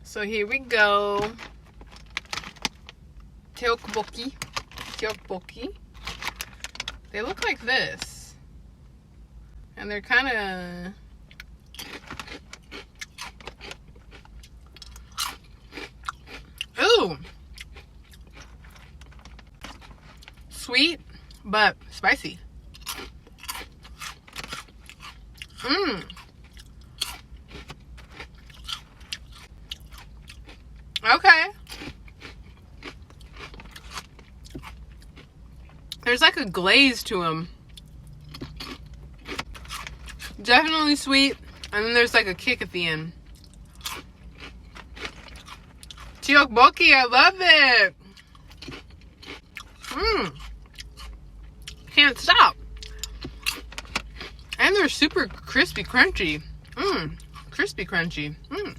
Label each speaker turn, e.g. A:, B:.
A: So here we go. Tteok-bokki. Tteok-bokki. They look like this. And they're kind of... Ooh! Sweet, but spicy. Mmm. Okay. There's like a glaze to them. Definitely sweet. And then there's like a kick at the end. Tteok-bokki, I love it. Mmm. Can't stop. And they're super crispy, crunchy. Mmm. Crispy, crunchy. Mmm.